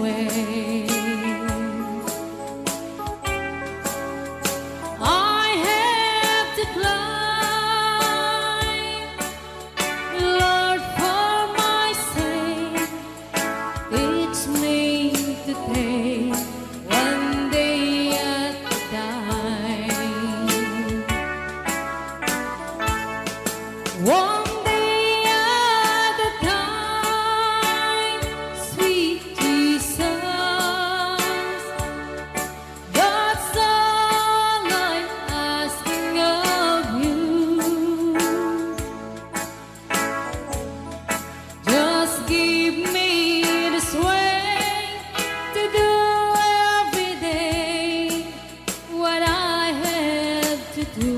way. I have to climb, Lord, for my sake. It's me to take one day at a time. One day at a time, sweet Jesus. That's all I'm asking of you. Just give me the strength to do every day what I have to do.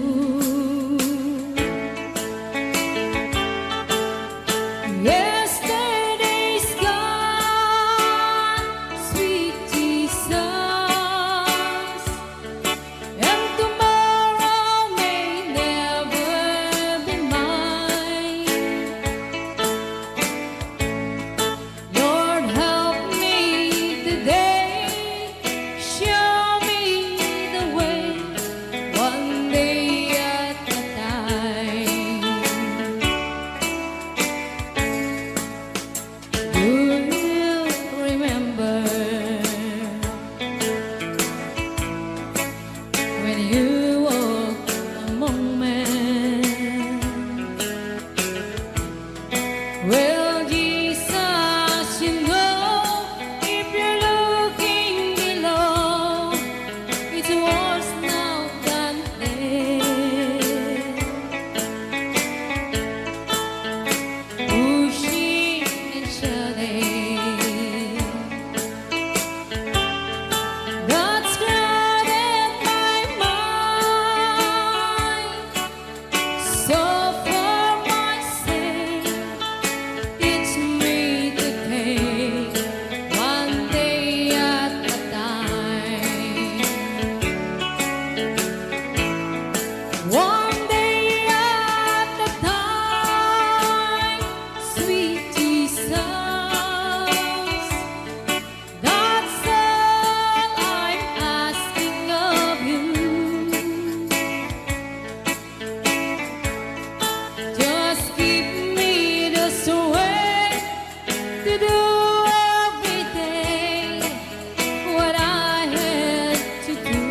Yesterday's gone, sweet Jesus, and tomorrow may never be mine. Lord, help me today, show me the way, one day at a time. Do you remember when you walked among men? Well, Jesus, you know, if you're looking below, it's worse now than then. Pushing and shoving, that's crowded my mind. So for my sake, it's me to take one day at a time. One day at a time, sweet Jesus. That's all I'm asking of you. Just give me the strength to do every day what I had to do.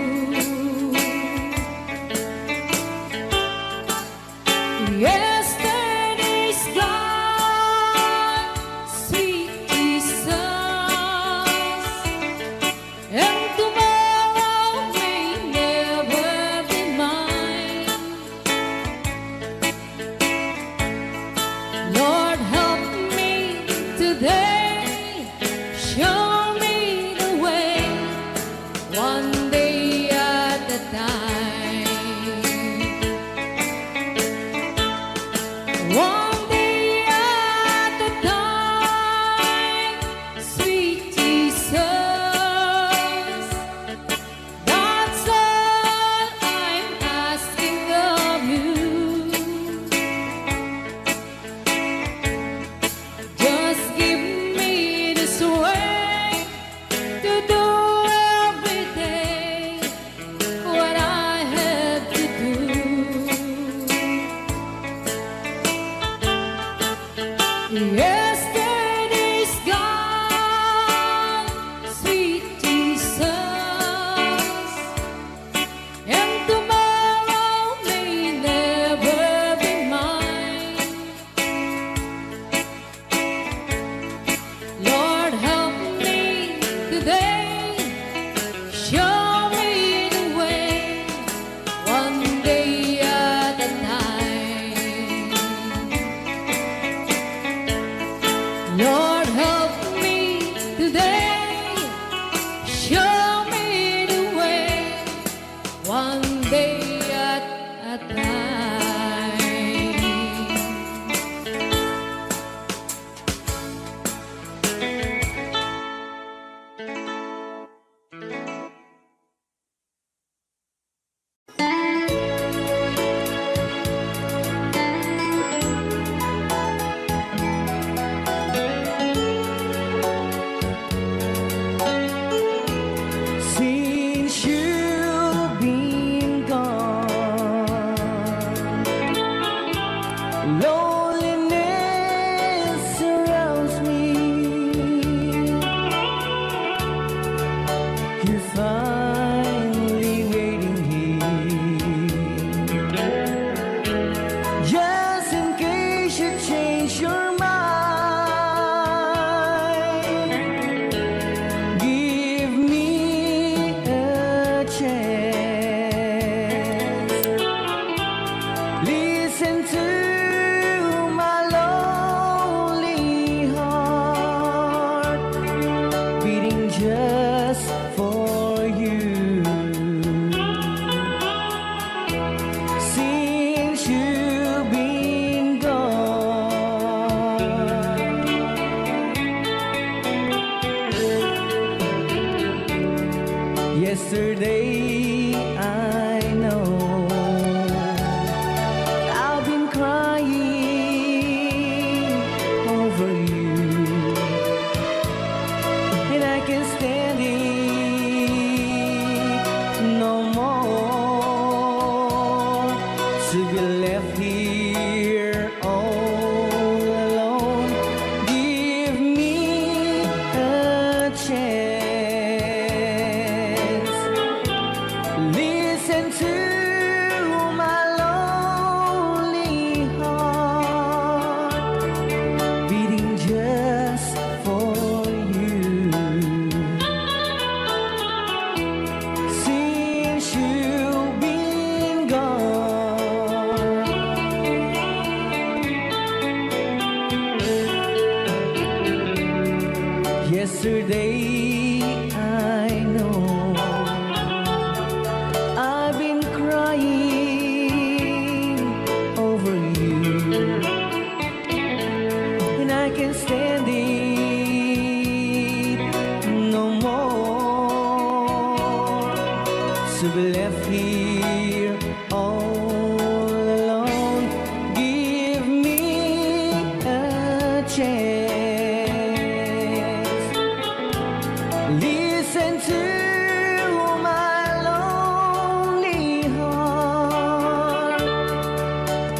Yesterday's gone, sweet Jesus, and tomorrow may never be mine. Lord, help me today, show me the way, one day at a time. One day at a time, sweet Jesus. That's all I'm asking of you. Just give me the strength to do every day what I have to do. Yesterday's gone, sweet Jesus, and tomorrow may never be mine. Lord, help me today, show me the way, one day at a time. Lord, help me today, show me the way, one day at a time. You're finally waiting here, just in case you change your mind. Give me a chance. Listen to my lonely heart beating just for you. Since you've been gone, yesterday I know I've been crying over you, and I can't stand it no more to be left here all alone. Give me a chance. Listen to my lonely heart beating just for you. Since you've been gone, yesterday I know I've been crying over you, and I can't stand it no more to be left here all alone. Give me a chance. Listen to my lonely heart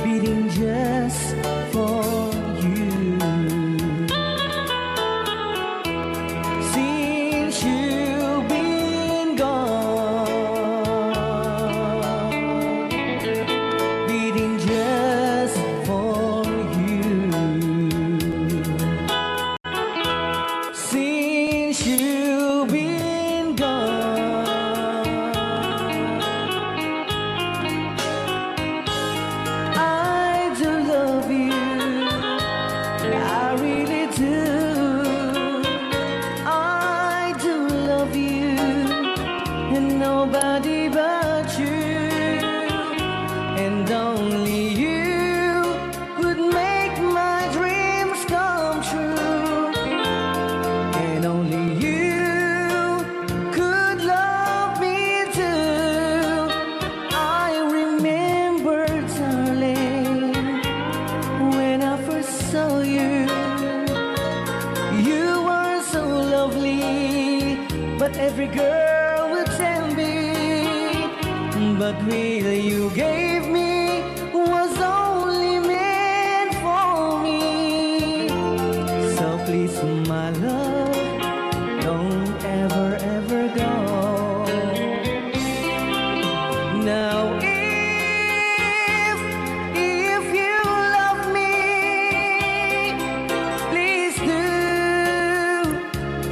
beating just for you. Since you've been gone, beating just for you. Since you've been gone, I do love you, I really do. I do love you, and nobody but you, and only you could make my dreams come true, and only you could love me too. I remember, darling, when I first saw you, you were so lovely, but every girl would tell me, but really you gave me was only meant for me. So please, my love, don't ever, ever go. Now, if you love me, please do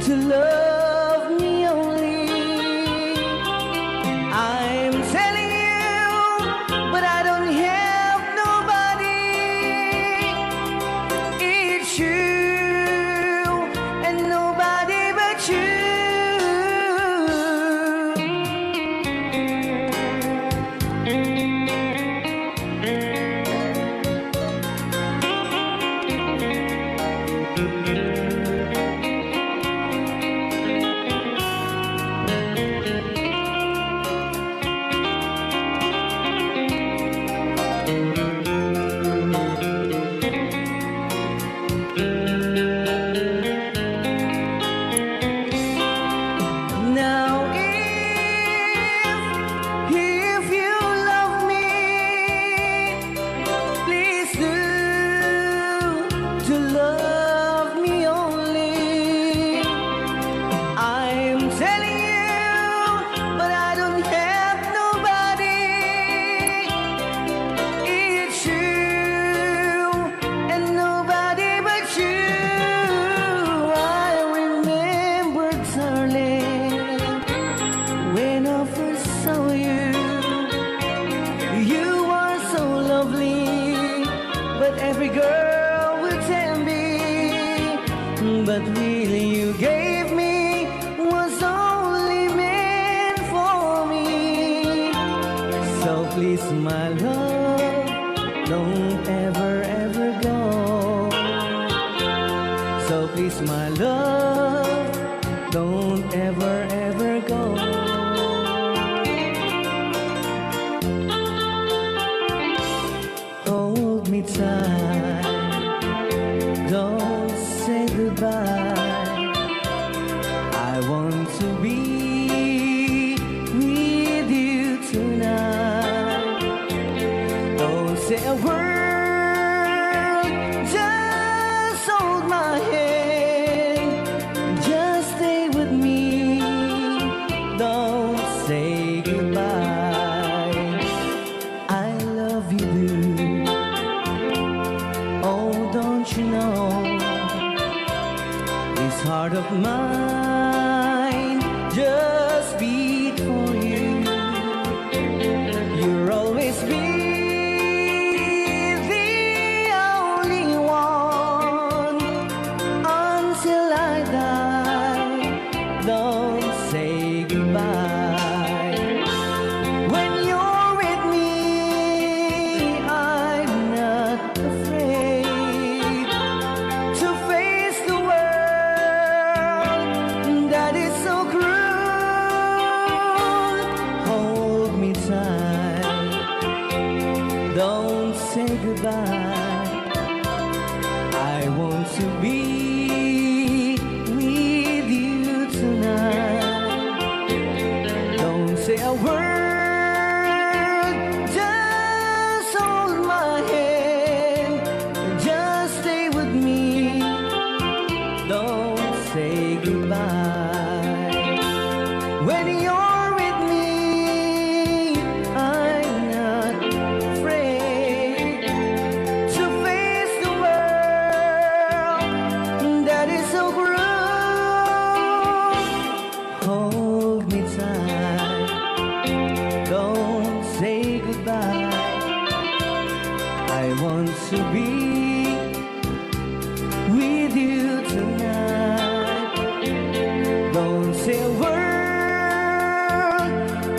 to love me only. I'm telling you, but I don't have nobody. It's you and nobody but you. ever, ever go. Hold me tight, don't say goodbye. I want to be with you tonight. Don't say a word, just hold my hand. Just stay with me, don't say goodbye. I love you, dude. Oh, don't you know, this heart of mine just beat for you. You'll always be the only one until I die. Don't say goodbye. When you're with me, I'm not afraid to face the world that is so cruel. Hold me tight, don't say goodbye. I want to be with you tonight. Don't say a word, just hold my hand. Just stay with me, don't say goodbye. When you're with me, I'm not afraid to face the world that is so cruel. Hold me tight, don't say goodbye. I want to be with you tonight. Don't say a word,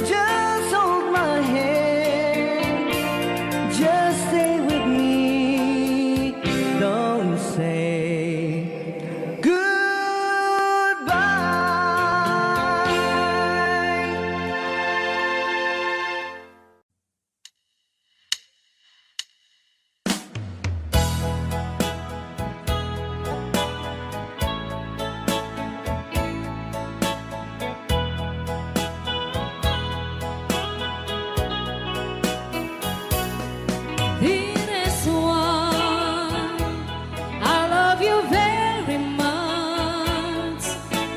just hold my hand. Just stay with me, don't say goodbye. This is why I love you very much.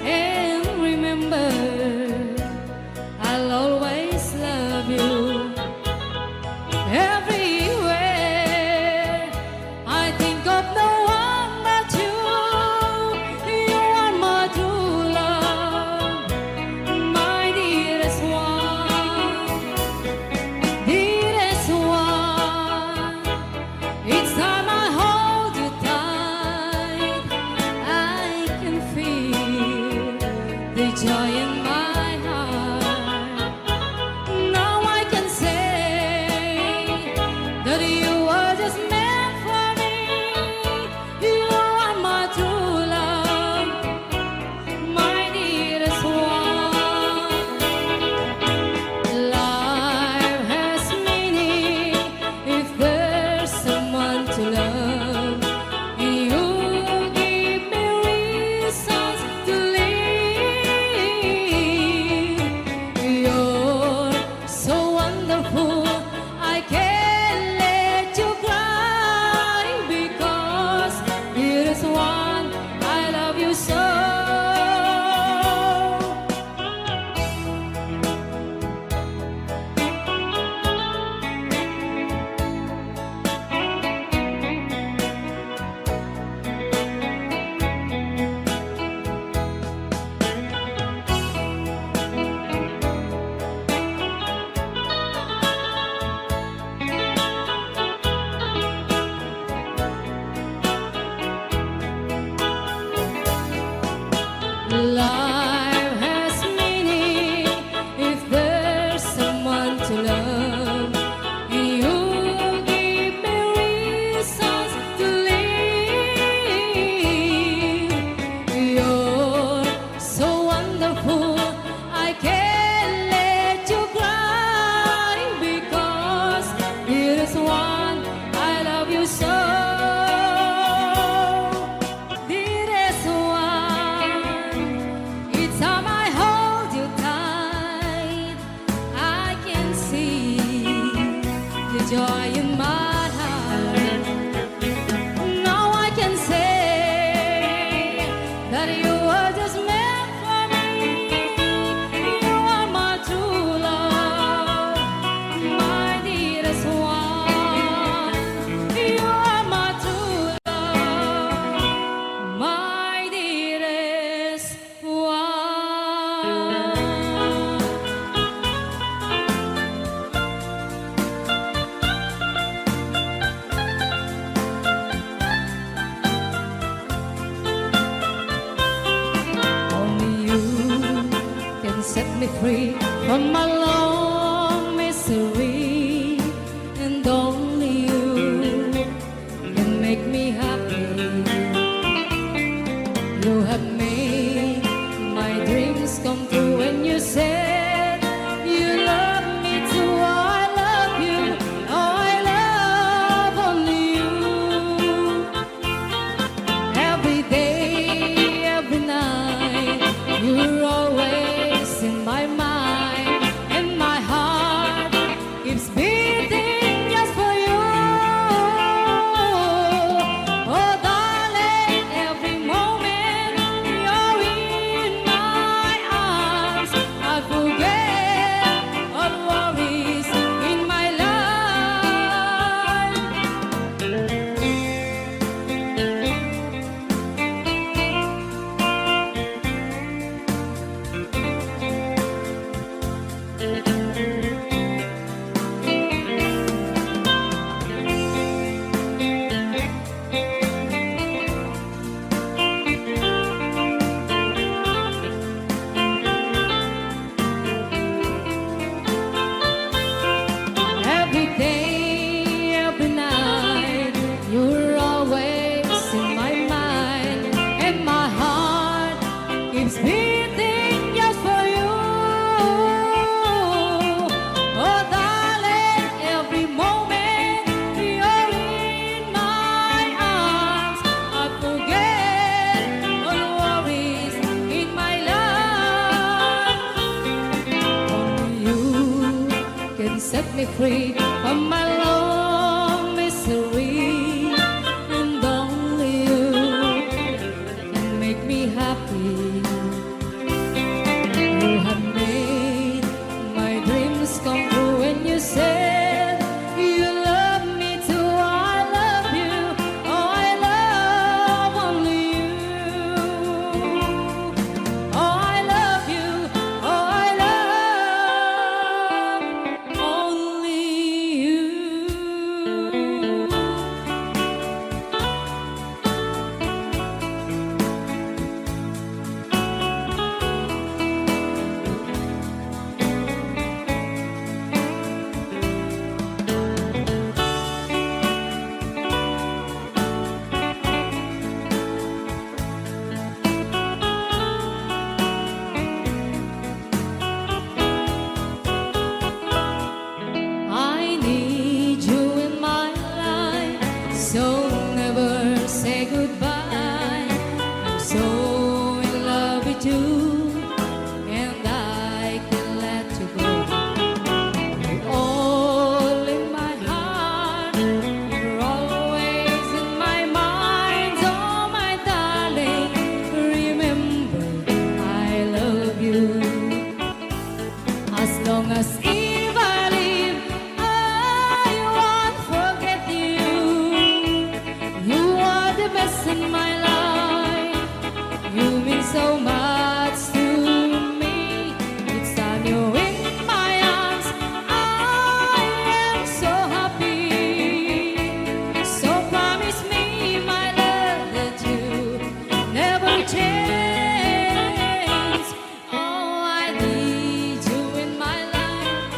And remember, I'll always love you. Everywhere I think of no one but you. You are my true love, my dearest one. Dearest one, each time I hold you tight, I can feel the joy in my heart. Now I can say that you are just meant for me. You are my true love, my dearest one. Life has meaning if there's someone to love. You give me reasons to live. I can't let you cry because dearest one, I love you so. Dearest one, each time I hold you tight, I can see the joy in my heart. Now I can say that you are just meant for me. You are my true love, my dearest one. You are my true love, my dearest one. Only you can set me free from my long misery, and only you can make me happy. You have made my dreams come true when you said you love me too. I love you, oh, I love only you. Every day, every night, you're always in my mind, and my heart keeps beating just for you. Oh, darling, every moment you're in my arms, I forget all worries in my life. Every day, every night, you're always in my mind, and my heart keeps beating just for you. Oh, darling, every moment you're in my arms, I forget all worries in my life. Only you can set me free from my long misery, and only you can make me happy. You have made my dreams come true when you said you love me too. I love you, oh, I love only you. Oh, I love you, oh, I love only you. I need you in my life, so never say goodbye. I'm so in love with you, and I can't let you go. You're all in my heart, you're always in my mind. Oh, my darling, remember I love you. As long as if I live, I won't forget you. You are the best in my life. You mean so much to me. Each time you're in my arms, I am so happy. So promise me, my love, that you never change. Oh, I need you in my life,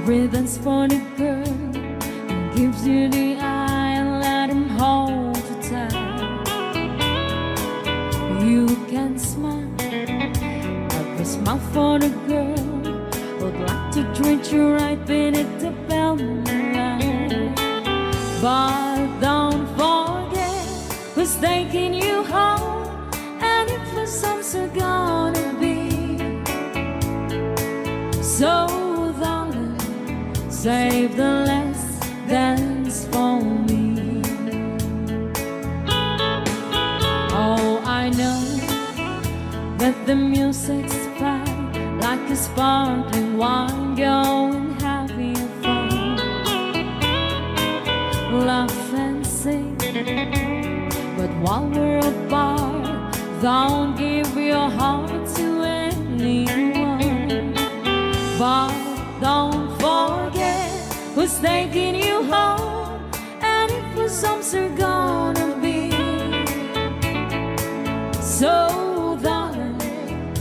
Everything's for the girl who gives you the eye and let him hold you tight. You can smile, every smile for the girl would like to treat you right beneath the velvet line. But don't forget who's taking you home, and if the sun's gonna be. So darling, save the last dance for me. Oh, I know that the music's fine, like a sparkling wine, going having fun. Laugh and sing, but while we're apart, don't give your heart to anyone. But don't forget who's taking you home, and if the songs are gonna be. So darling,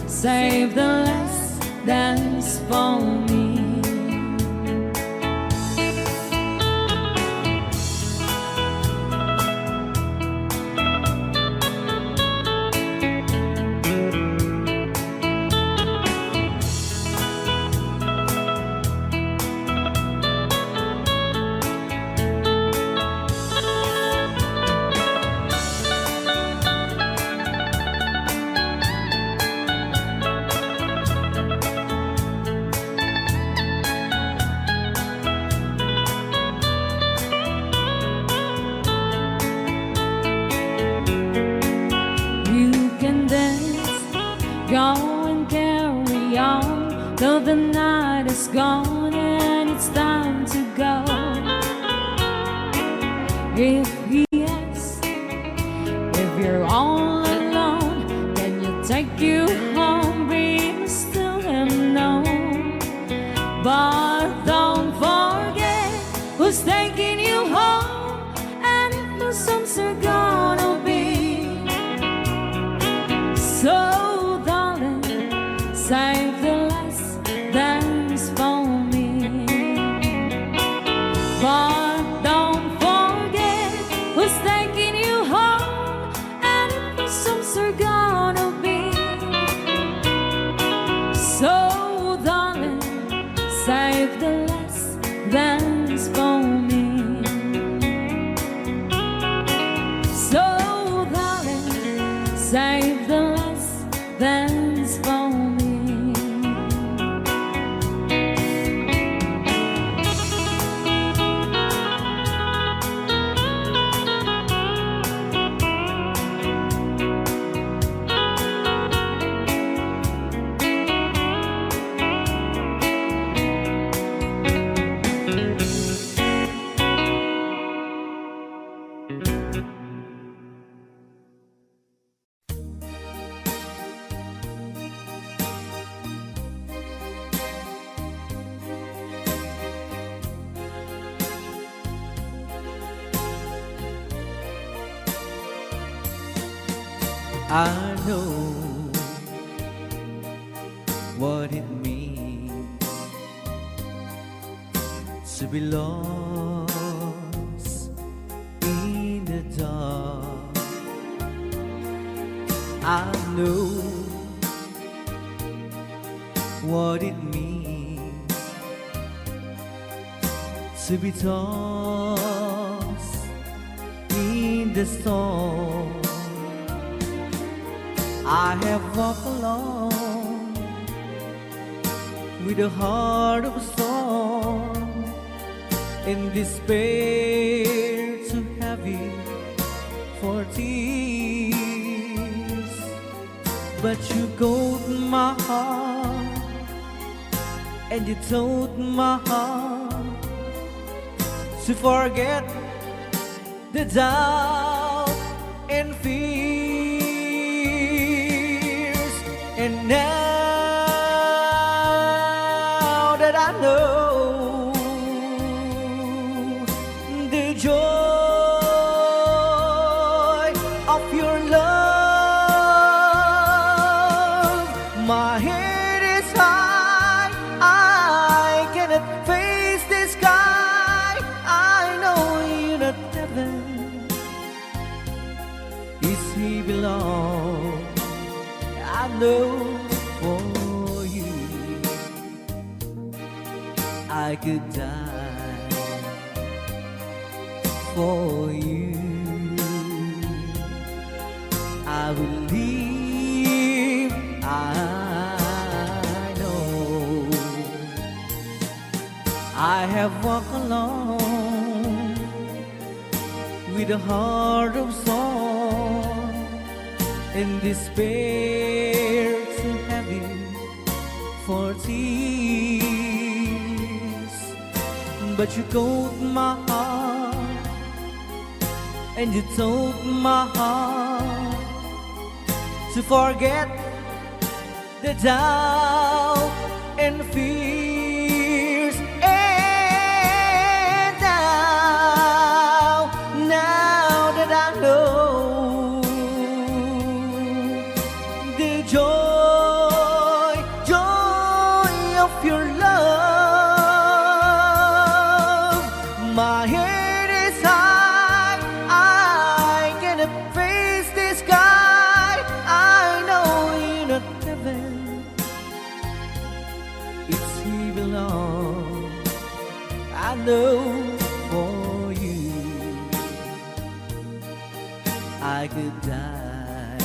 save the last dance for me. Go and carry on till the night is gone and it's time to go. If he asks if you're all alone, can you take you home? Be still him no. But don't forget who's taking you home, and if the songs are gonna be. So save the last dance for me. But don't forget who's taking you home, and if the songs are gonna be. So darling, save the last dance for me. So darling, save the last dance for me. I know what it means to be lost in the dark. I know what it means to be tossed in the storm. I have walked alone with a heart of stone, in despair too heavy for tears. But you caught my heart, and you told my heart to forget the doubt and fear. And now that I know the joy of your love, my head is high, I cannot face know for you I could die for you. I believe I know I have walked alone with a heart of song and despair too heavy for tears. But you caught my heart and you told my heart to forget the doubt and fears. And now that I know the joy of your love, my head is high, I cannot face the sky. I know you're not heaven, it's evil on. I know for you I could die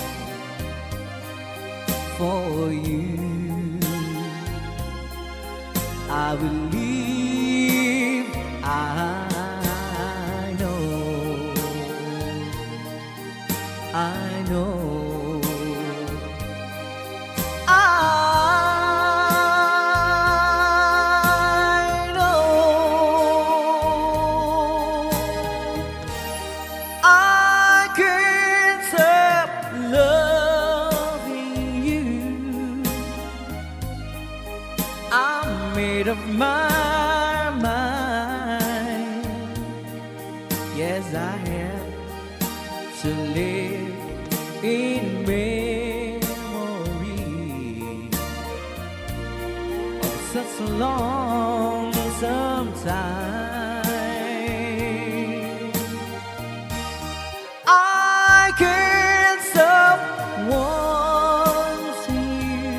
for you. I believe I know, I know, I know. I can't stop loving you. I'm made up my mind. Yes, I have to live in memory of such a long time. I can't stop wanting you.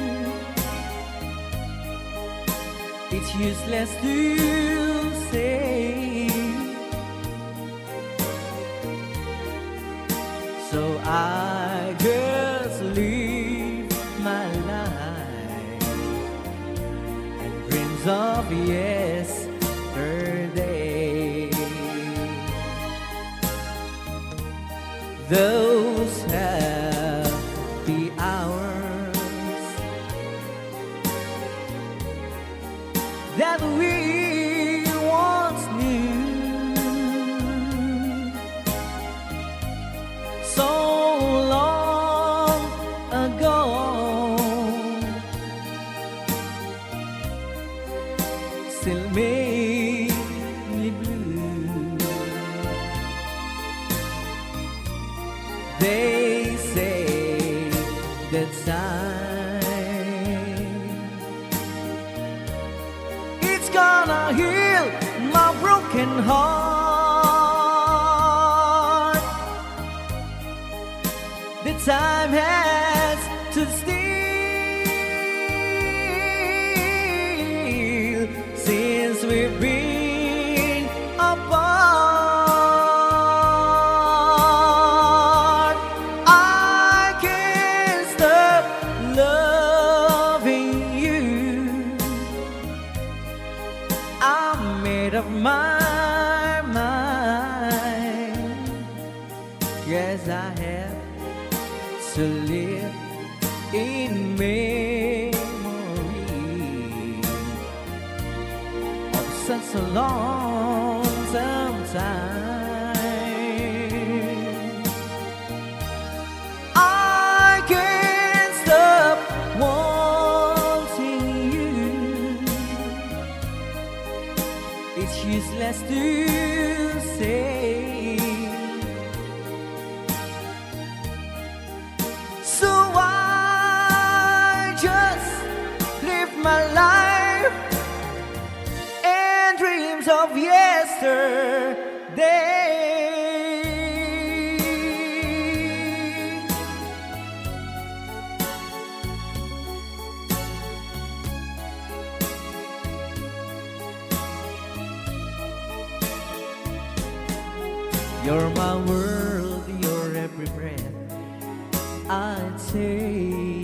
It's useless to say, so I just live my life and dreams of yesterday. Those happy hours that we once knew, so long ago, still make me blue. They say that time it's gonna heal my broken heart. The time has to steal since we've been apart. I can't stop loving you. I'm made up my mind. Yes, I have to live in memory of such a long time. I can't stop wanting you. It's useless to say, so I just live my life and dreams of yesterday. You're my world, you're every breath I'd say.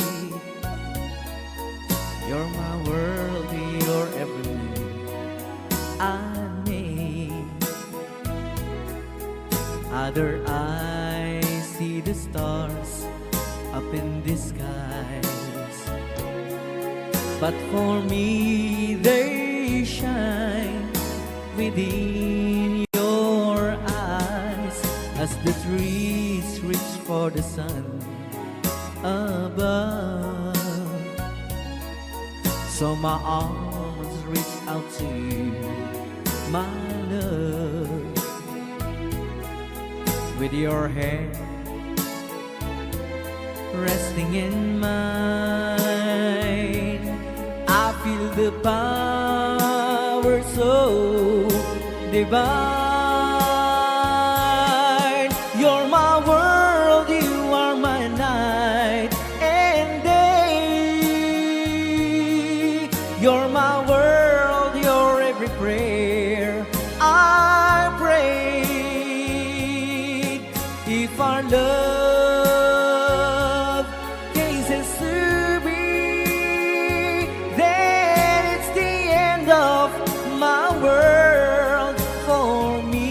You're my world, you're every move I make. Other eyes see the stars up in the skies, but for me they shine within your eyes, as the trees reach for the sun above. So my arms reach out to you, my love. With your hand resting in mine, I feel the power so divine. You're my world, you are my night and day. You're my world, you're every prayer I prayed. If our love cases to be, then it's the end of my world for me.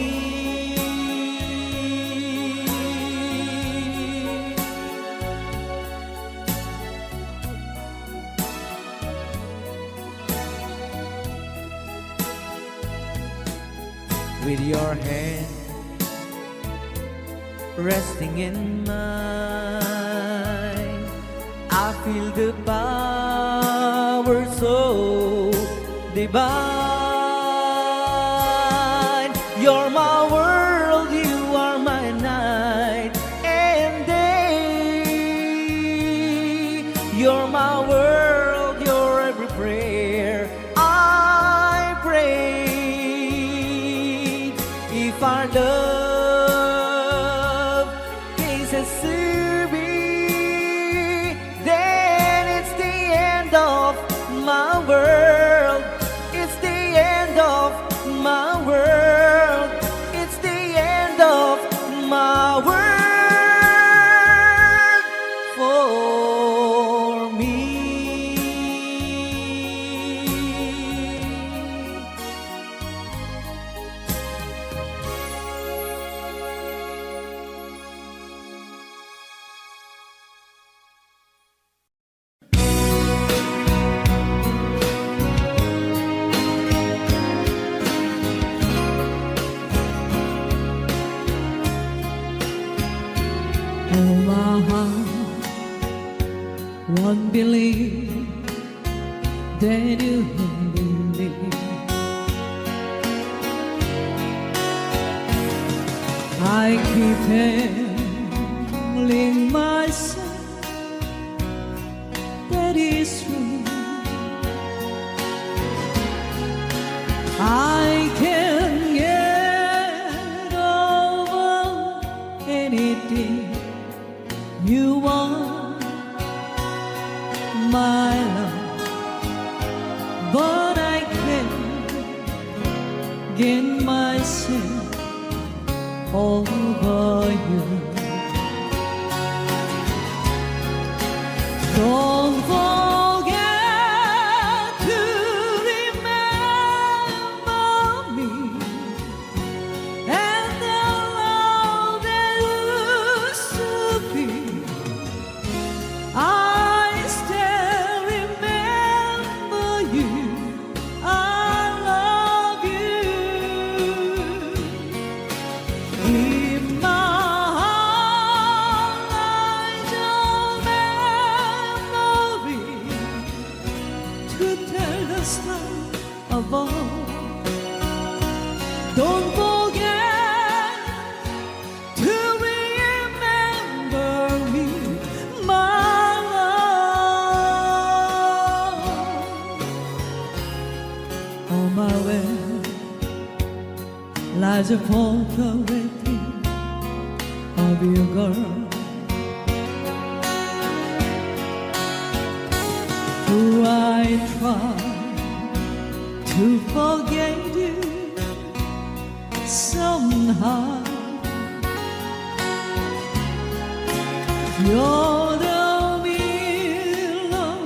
With your hand resting in mine, I feel the power so divine. You're my world, you are my night and day. You're my world, you're every prayer I prayed. If our love cases to be, then it's the end of my world. It's the end of my world. It's the end of my world for me. Oh, my heart won't believe that you hate me. I keep telling myself that it's true. I can get over anything you want, my love, but I can't get myself over you. Don't forget to remember me and the love that used to be. I still remember you. I love you. In my heart lies your memory to tell the story of all. Don't forget to remember me, my love. On my way lies a photo waiting of you, girl. Do I try to forget you somehow? You're the mirror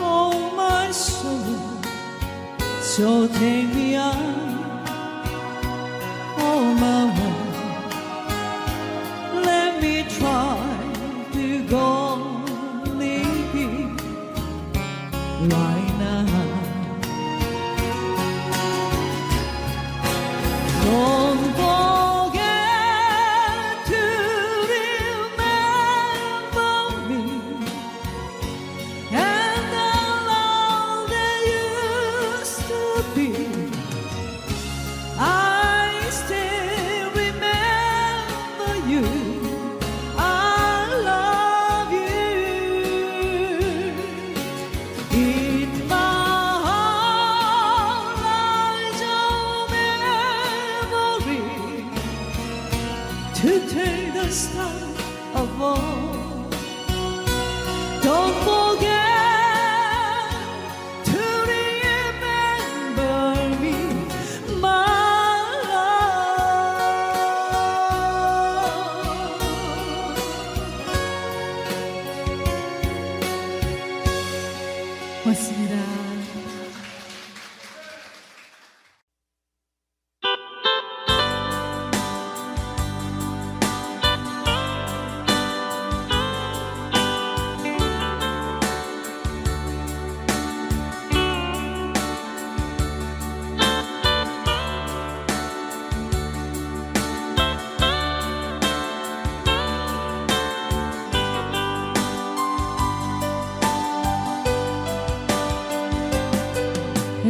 of my soul, so take me out on my way. Let me try to go living right now. Don't forget to remember me and the love that used to be. I still remember you. I love you. In my heart lies your memory to take the start of all. Don't forget to remember me, my love. 고맙습니다.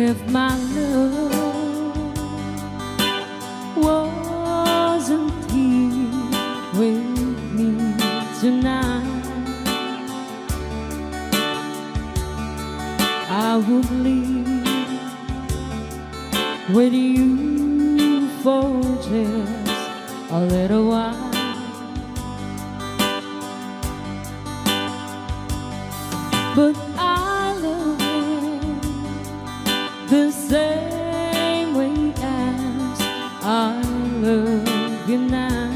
If my love wasn't here with me tonight, I would leave with you for just a little while. But I love him the same way as I love you now,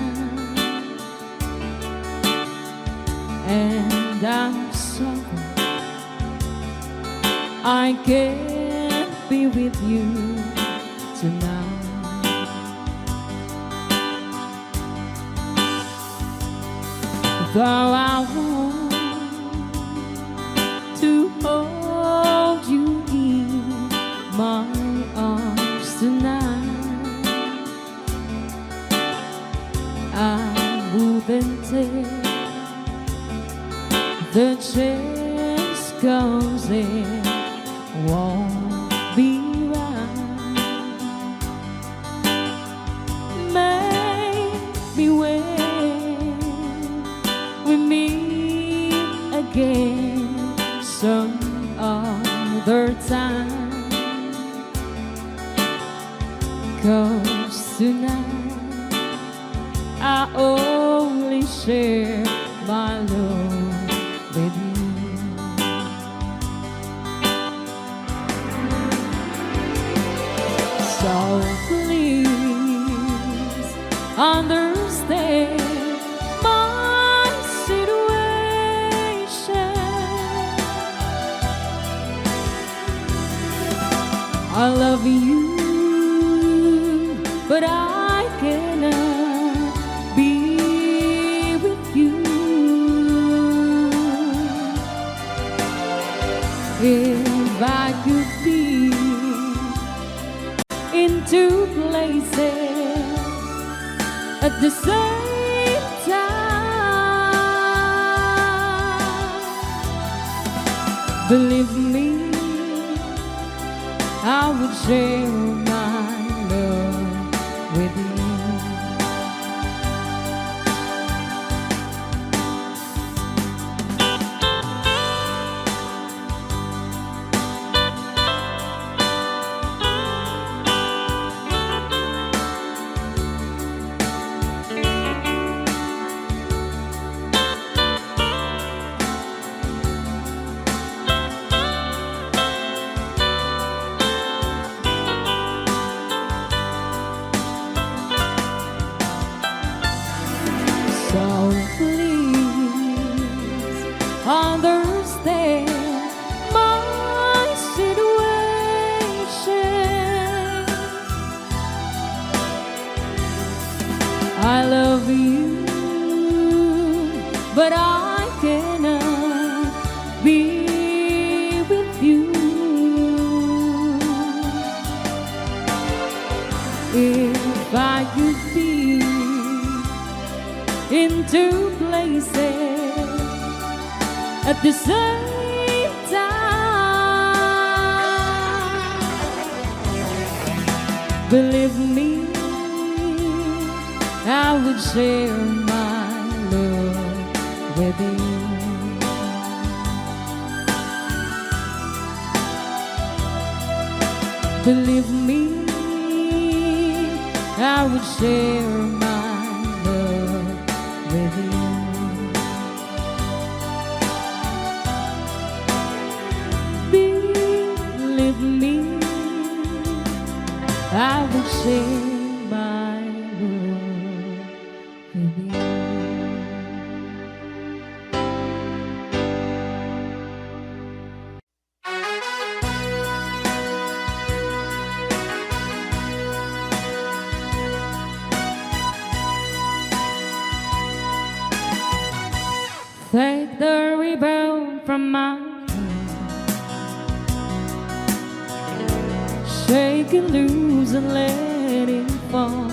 and I'm sorry I can't be with you tonight. Though I want to hold you in my arms tonight, I wouldn't take the chance, 'cause it won't be right. Maybe when we meet again some other time, 'cause tonight I only share my love with you. So please understand my situation. I love you, but I cannot be with you. If I could be in two places at the same time, believe me, I would share my love with you. I love you, but I cannot be with you. If I could be in two places at the same time, believe me, I would share my love with you. Believe me, I would share my love with you. Believe me, I would share my love with you. Take the ribbon from my hand, shake it loose and let it fall.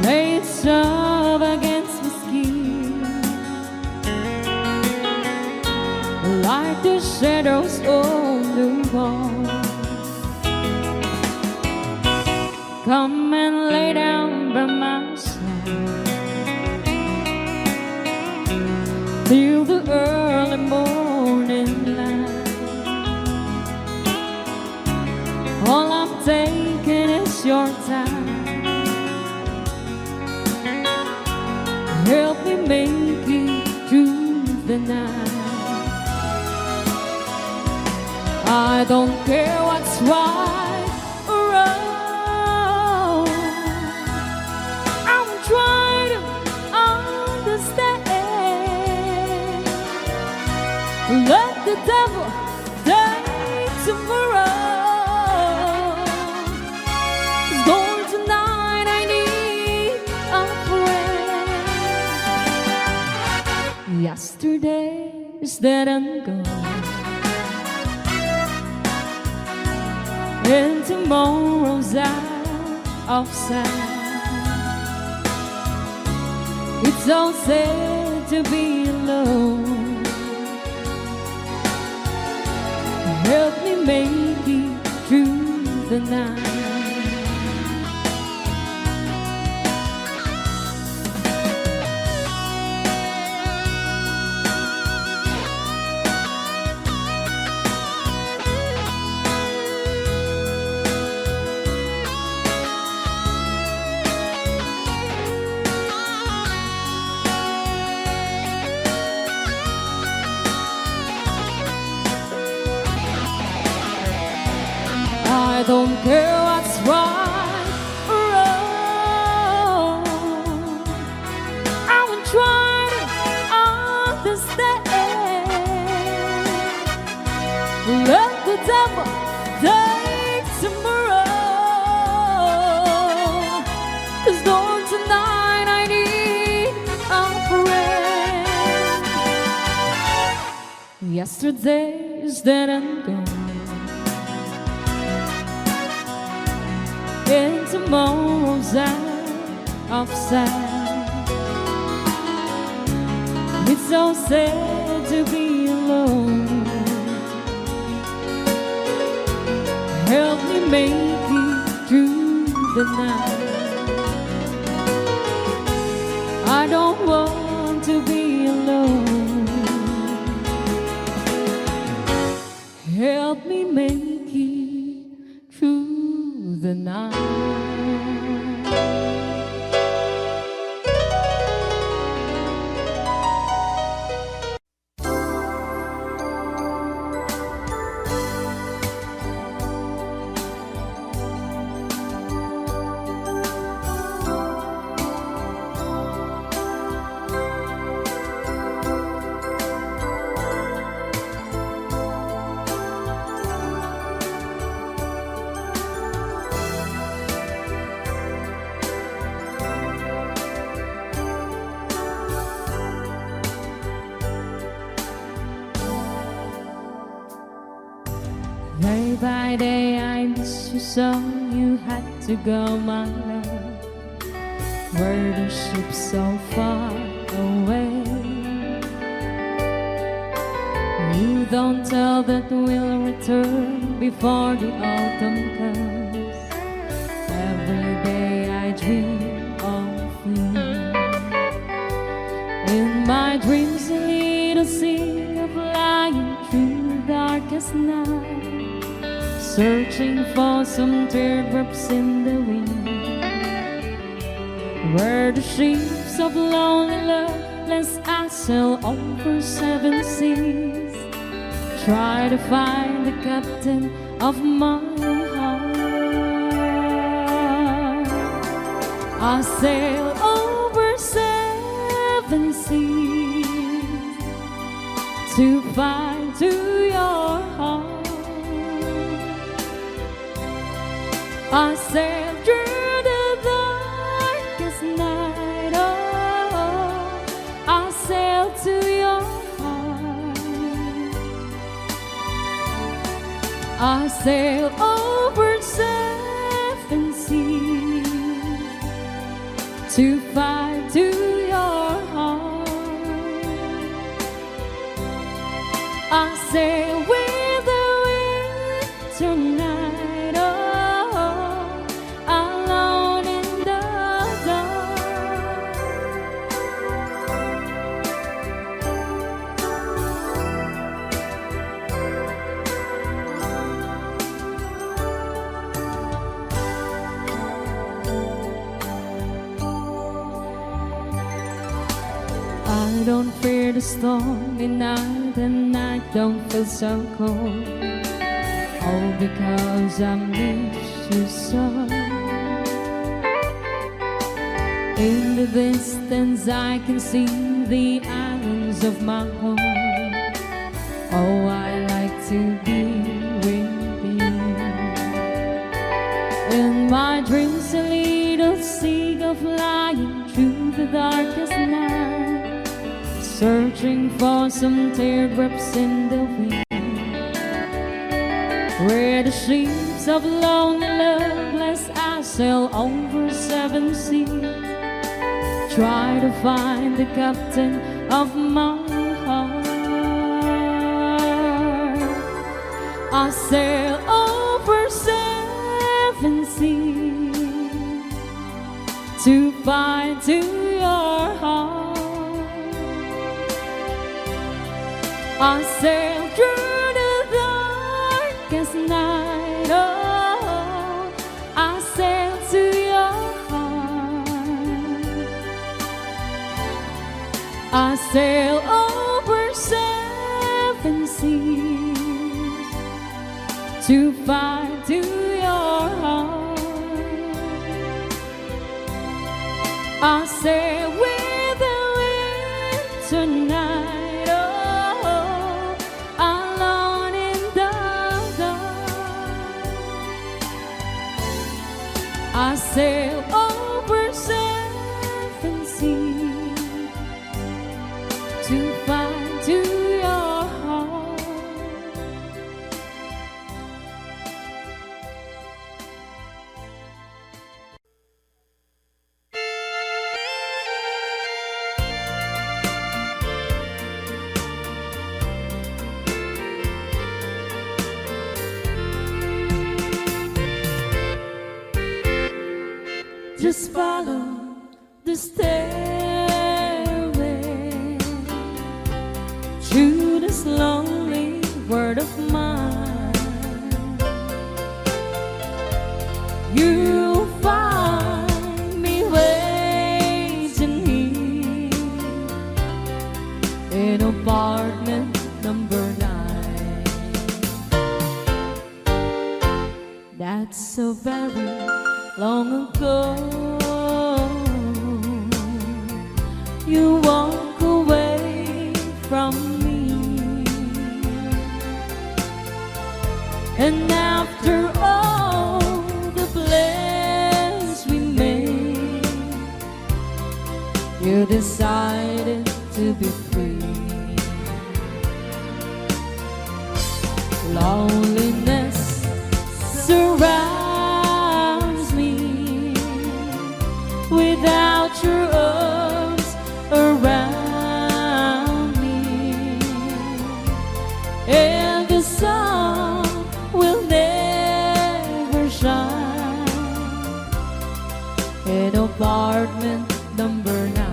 Lay it soft against my skin, like the shadows on the wall. Come and lay down by my side till the early morning light. All I'm taking is your time. Help me make it through the night. I don't care what's right or wrong. I'm trying to understand. Let the devil take tomorrow. 'Cause Lord, tonight I need a friend. Yesterday is dead and gone, and tomorrow's out of sight. It's so sad to be alone. Help me make it through the night. I don't care what's right or wrong. I will try to understand. Let the devil take tomorrow. 'Cause Lord, tonight I need a friend. Yesterday is dead and gone, and tomorrow's out of sight. It's so sad to be alone. Help me make it through the night. I don't want to be alone. Help me make it through the night. Day by day I miss you so. You had to go, my love. Were the ship so far away? You don't tell that we'll return before the autumn comes. Every day I dream of you. In my dreams a little sea flying through the darkest night, searching for some teardrops in the wind. Where the ships of lonely love less I sail over 7 seas, try to find the captain of my heart. I sail over 7 seas to find to your heart. I sail through the darkest night. Oh, I sail to your heart. I sail over 7 seas to find to your heart. I sail with the wind tonight. Oh, alone in the dark. I don't fear the stormy night, and I don't feel so cold. All because I miss you so. In the distance I can see the islands of my home. Oh, I like to be with you. In my dreams a little seagull flying through the darkest night, searching for some teardrops in the wind. Where the ships of lonely love less I sail over 7 seas, try to find the captain of my heart. I sail over 7 seas to find to your heart. I sail through the darkest night. Oh, I sail to your heart. I sail over 7 seas to find to your heart. I sail with the wind tonight. Oh, alone in the dark. I sail over 7 seas to find to your heart. Just follow the stairway through this lonely world of mine. You'll find me waiting here in apartment number 9. That's so very long ago. You walk away from me, and after all the plans we made, you decided to be free. Loneliness apartment number 9.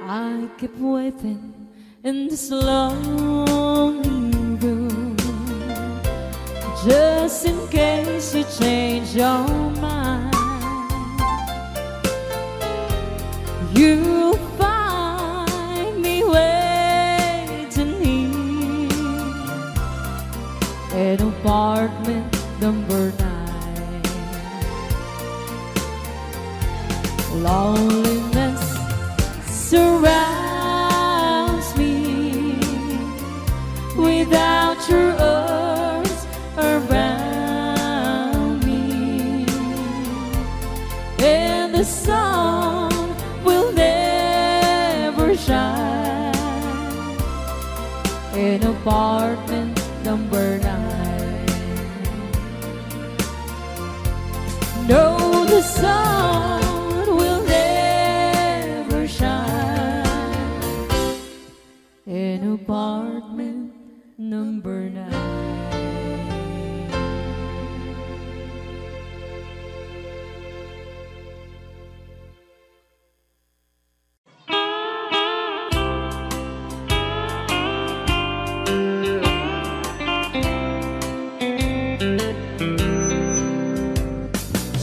I keep waiting in this lonely room, just in case you change your mind. You'll find me waiting here at apartment number 9. Loneliness surrounds me without your arms around me, and the sun will never shine in apartment number 9. No, the sun will never shine in apartment number 9.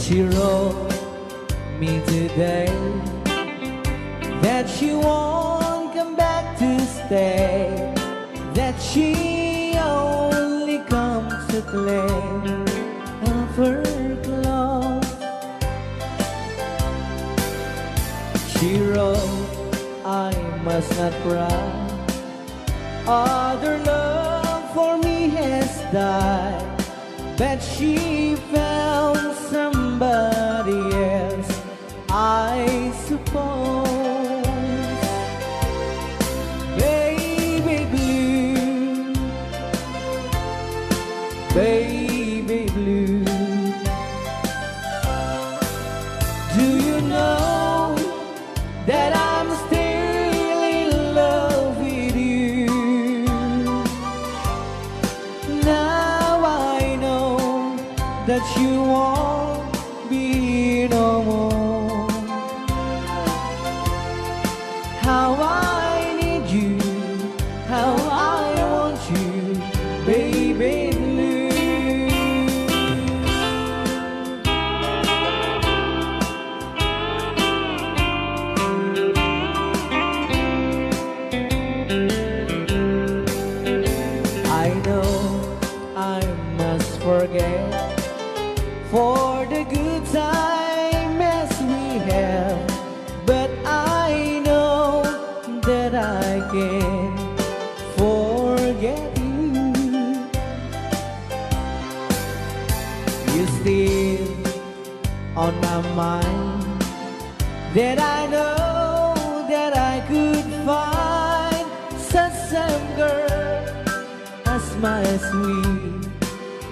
She wrote me today that she won't come back to stay, that she only comes to claim of her clothes. She wrote, I must not cry, other love for me has died, but she found somebody else, I suppose. Baby blue, baby blue, do you know that I'm still in love with you? Now I know that you won't be no more. How I need you, how I want you, baby blue. I know I must forget for the good time as we have, but I know that I can forget you. You're still on my mind, that I know that I could find such a girl as my sweet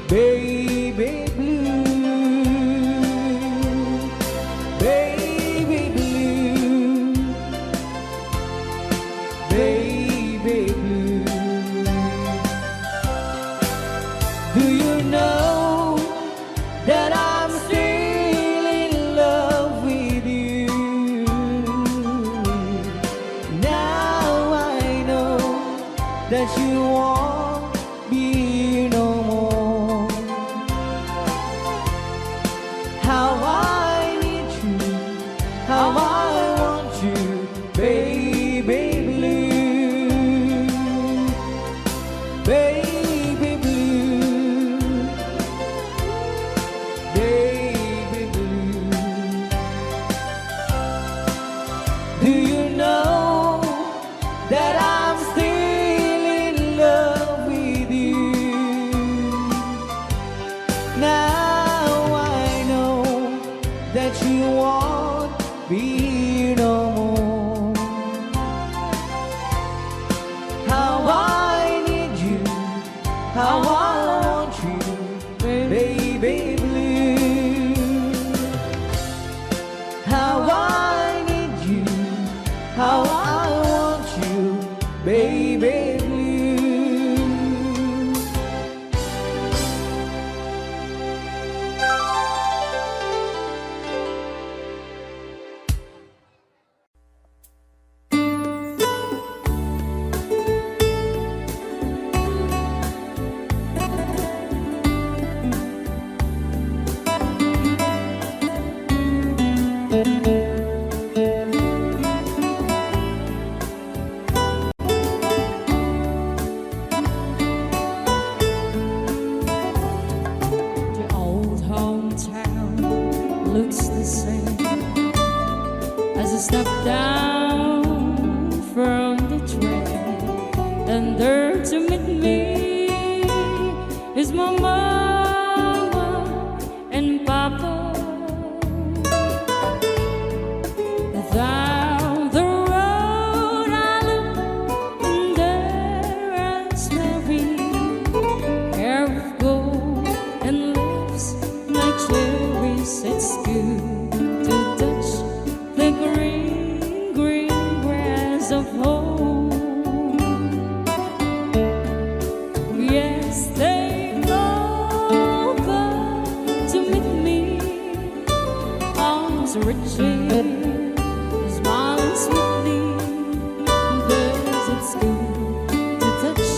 baby blue. Baby blue, baby blue, do you know that I'm still in love with you? Now I know that you won't be no more. How I need you, how I want you, baby blue, baby blue, baby blue. Do you know that I'm still in love with you? Now I know that you want be here no more. How I need you, how I want you, baby blue. How I need you, how I want you, baby blue. The old hometown looks the same as I step down from the train, and there to meet me is my mama and papa. Down the road I look, and there is Mary, hair of gold and lips like cherries. It's good to touch the green, green grass of home. Yes, they all come to meet me, arms reaching, smiling sweetly, because it's good to touch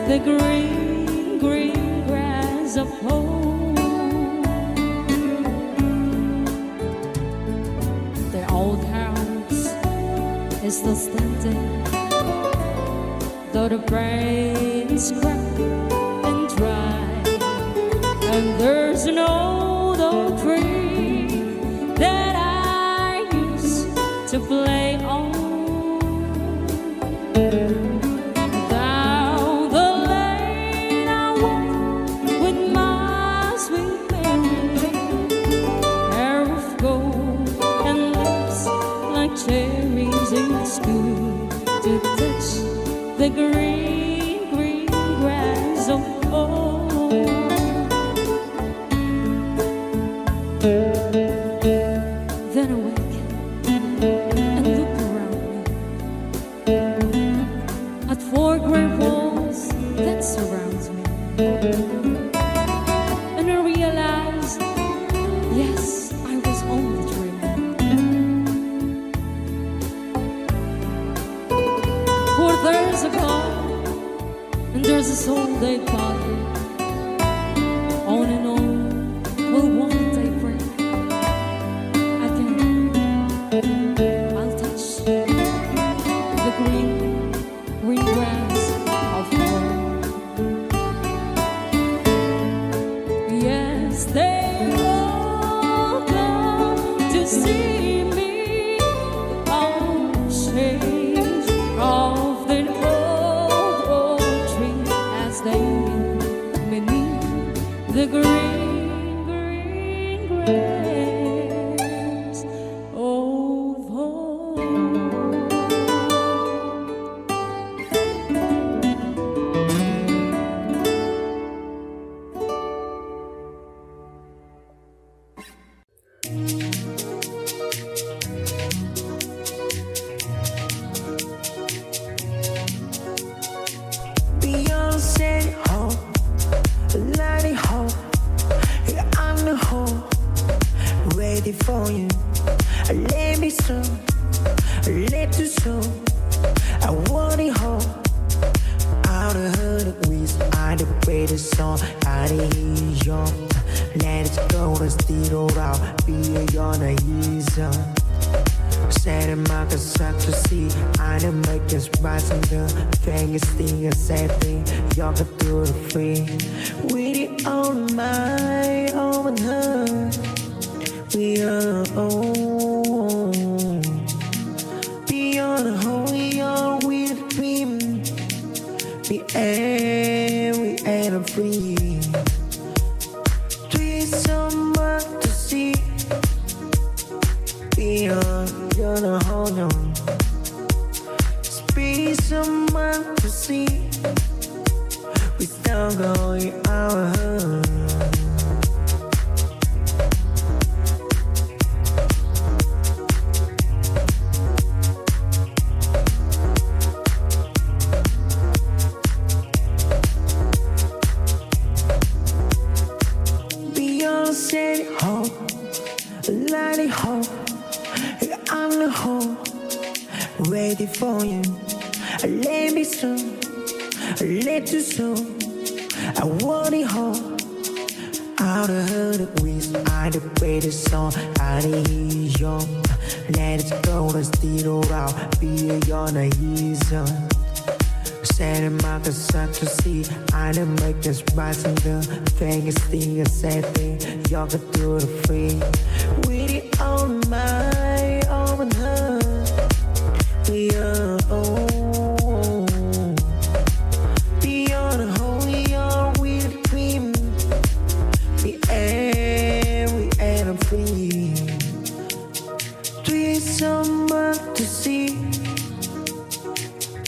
the green, green grass of home. The old house is still standing, though the brain is cracked and dry, and there's an old oak tree that I used to play on. Down the lane I walk with my sweet Mary, hair of gold and lips like cherries. It's good to touch the green, green grass of home. Then I wake and look around me at four gray walls that surround me, and I realized, yes, I was only dreaming. For there's a God and there's a soul they call it. On and on will one day break. I'll touch the green, green grass of home. Yes, they all come to see me on shades of the old oak tree as they meet beneath the green, green grass of home. Beyonce, ho, Lady ho, yeah, I'm the ho, ready for you. Let me so, let you so. I want it ho. Out of her the ways, I the greatest song, I the young. Let it go, let's steal it out, be on a easy. Setting my concept to see, I didn't make us rising the fingers, the setting, y'all can do it free. With it on my own heart, we are own. Beyond the whole, we are with a dream. We ain't free. There's so much to see. Beyond ready home. I'm the home, ready for you. Let me soon, let you soon. I want it home. Out of her ways, I the greatest song. I hear you. Let it go, let's steal around. Be on a easy. Setting my concern to see. I done make this rising the thing is the same thing. Y'all can do the free. With it on my own her. We are beyond the holy, are we the dream? We ain't free. There's someone to see.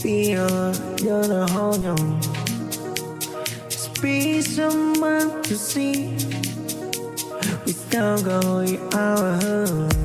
Beyond, you're the whole young. Be someone to see. We still go our